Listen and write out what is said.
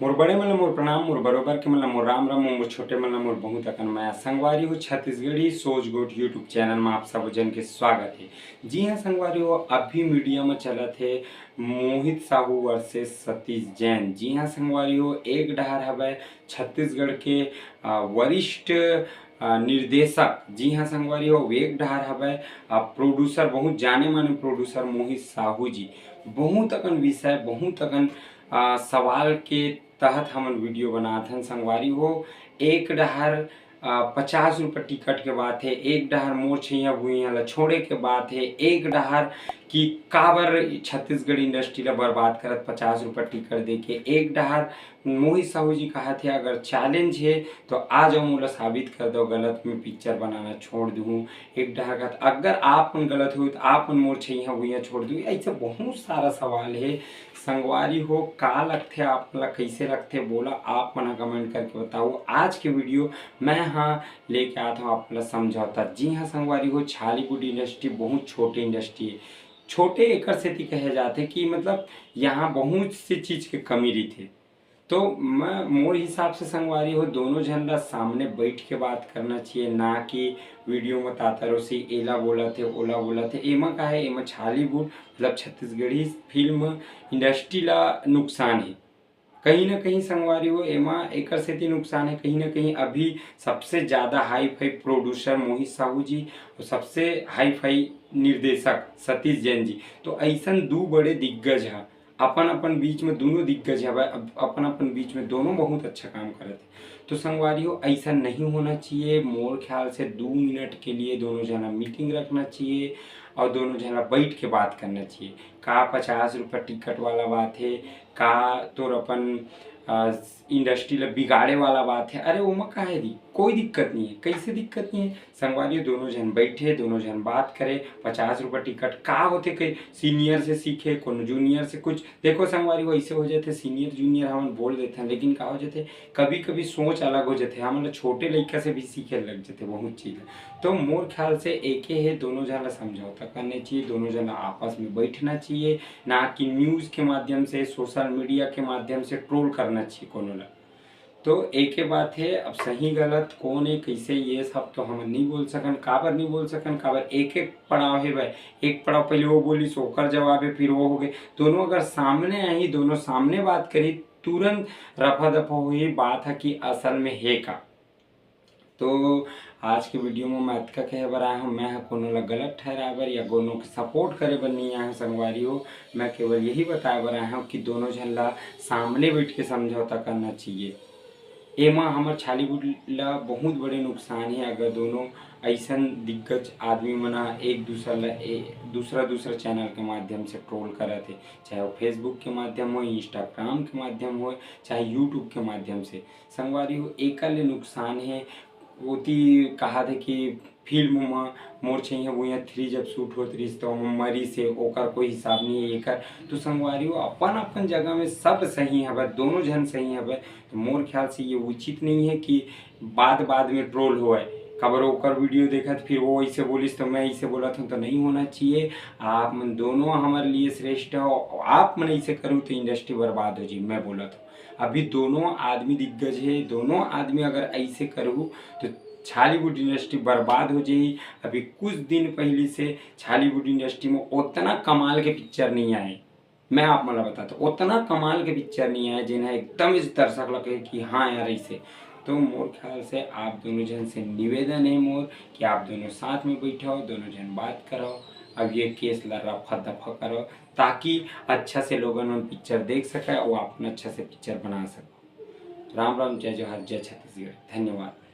मोर बड़े मतलब मोर प्रणाम मोर बरोबर के मतलब मोर राम राम मोर छोटे मतलब मोर बहुत अकन मैं संगवारी हो छत्तीसगढ़ी सोच गोठ यूट्यूब चैनल में आप सब जन के स्वागत है। जी हाँ संगवारी हो अभी मीडिया में चला थे मोहित साहू वर्सेस सतीश जैन। जी हाँ संगवारी हो एक डहर हवै छत्तीसगढ़ के वरिष्ठ निर्देशक। जी हाँ संगवारी हो एक डहर हवै प्रोड्यूसर बहुत जाने माने प्रोड्यूसर मोहित साहू जी। बहुत अकन विषय बहुत अकन सवाल के तहत हमन वीडियो बनात हन संगवारी हो। एक डहर 50 रुपये टिकट के बात है, एक डहर मोर छैया भुइयां ला छोड़े के बात है, एक डहर कि काबर छत्तीसगढ़ इंडस्ट्री ला बर्बाद करत 50 रुपये टिकट दे के, एक डहर मोहित साहू जी कहा थे अगर चैलेंज है तो आ जाओ मोला साबित कर दो गलत में पिक्चर बनाना छोड़ दूँ। एक डहर का अगर आप मन गलत हुई तो आप मन मोर छैया भुइयां छोड़ दूँ। ऐसे बहुत सारा सवाल है संगवारी हो। का लगथे आप ला कैसे लगथे बोला आप मन कमेंट करके बताओ। आज के वीडियो मैं हाँ लेके आता हूँ आप ला समझौता। जी हाँ संगवारी हो बॉलीवुड इंडस्ट्री बहुत छोटी इंडस्ट्री है। छोटे एकर सेती कहे जाते कि मतलब यहाँ बहुत सी चीज के कमी रही थे। तो मैं मोर हिसाब से संगवारी हो दोनों झन ला सामने बैठ के बात करना चाहिए, ना कि वीडियो में तातर से एला बोला थे ओला बोला थे। एमा का है एमा बॉलीवुड मतलब छत्तीसगढ़ी फिल्म इंडस्ट्री ला नुकसान है कहीं ना कहीं संगवारी हो। एमा एकर सेती नुकसान है कहीं ना कहीं। अभी सबसे ज़्यादा हाई फाई प्रोड्यूसर मोहित साहू जी और सबसे हाई फाई निर्देशक सतीश जैन जी। तो ऐसा दो बड़े दिग्गज है अपन अपन बीच में दोनों दिग्गज है अपन अपन बीच में दोनों बहुत अच्छा काम करते हैं। तो संगवारी हो ऐसा नहीं होना चाहिए। मोर ख्याल से 2 मिनट के लिए दोनों जना मीटिंग रखना चाहिए और दोनों जना बैठ के बात करना चाहिए। का 50 रुपये टिकट वाला बात है, का तोर अपन इंडस्ट्री ला बिगाड़े वाला बात है। अरे ओमा का है दी कोई दिक्कत नहीं है। कैसे दिक्कत नहीं है संगवारी दोनों जन बैठे दोनों जन बात करे। 50 रुपये टिकट का होते कई सीनियर से सीखे कोनो जूनियर से कुछ देखो संगवारी वो ऐसे हो जाते सीनियर जूनियर हम बोल देते हैं, लेकिन का हो जाते कभी कभी सोच अलग हो जाते हम छोटे लड़का से भी सीखे लग जाते बहुत चीज़। तो मोर ख्याल से एक है दोनों जना समझौता करने चाहिए, दोनों जना आपस में बैठना चाहिए, ना कि न्यूज़ के माध्यम से सोशल मीडिया के माध्यम से ट्रोल करना चाहिए कोनो ला। तो एक ही बात है अब सही गलत कौन है कैसे ये सब तो हम नहीं बोल सकन। काबर नहीं बोल सकन काबर एक एक पड़ाव है भाई। एक पड़ाव पहले वो बोली सो ओकर जवाब है फिर वो हो गए। दोनों अगर सामने आई दोनों सामने बात करी तुरंत रफा दफा हुई बात है कि असल में है का। तो आज के वीडियो में मैं अतका कहे बर आया हूँ मैं कोनो ला गलत ठहराए बर या कोनो के सपोर्ट करे बर नहीं आया हूँ संगवारी हो। मैं केवल यही बताए बर आया हूँ कि दोनों झन ला सामने बैठ के समझौता करना चाहिए। एमा हमर बॉलीवुड ला बहुत बड़े नुकसान है अगर दोनों ऐसा दिग्गज आदमी मना एक दूसरा ला दूसरा चैनल के माध्यम से ट्रोल करत है, चाहे वो फेसबुक के माध्यम हो इंस्टाग्राम के माध्यम हो चाहे यूट्यूब के माध्यम से। संगवारी हो एक ले नुकसान है ओती कहा थे कि फिल्म में मोर छैया भुइयां 3 जब शूट होत रहिस तो मरी से ओकर कोई हिसाब नहीं है एकर। तो संगवारी हो अपन अपन जगह में सब सही है दोनों जन सही है। तो मोर ख्याल से ये उचित नहीं है कि बाद में ट्रोल होए खबर ओकर वीडियो देखा फिर वो ऐसे बोलिस तो मैं ऐसे बोला था तो नहीं होना चाहिए। आप मन दोनों हमारे लिए श्रेष्ठ हो, आप मन ऐसे करूँ तो इंडस्ट्री बर्बाद हो जाए। मैं बोला था अभी दोनों आदमी दिग्गज है, दोनों आदमी अगर ऐसे करूँ तो बॉलीवुड इंडस्ट्री बर्बाद हो जाएगी। अभी कुछ दिन पहले से बॉलीवुड इंडस्ट्री में उतना कमाल के पिक्चर नहीं आए। मैं आप मला बताता उतना कमाल के पिक्चर नहीं आए जिन्हें एकदम इस दर्शक लगे कि हाँ यार ऐसे। तो मोर ख्याल से आप दोनों जन से निवेदन है मोर कि आप दोनों साथ में बैठो दोनों जन बात करो। अब ये केस ला रफा दफा करो ताकि अच्छा से लोगों ने पिक्चर देख सके और अपना अच्छा से पिक्चर बना सको। राम राम जय जोहार जय छत्तीसगढ़। धन्यवाद।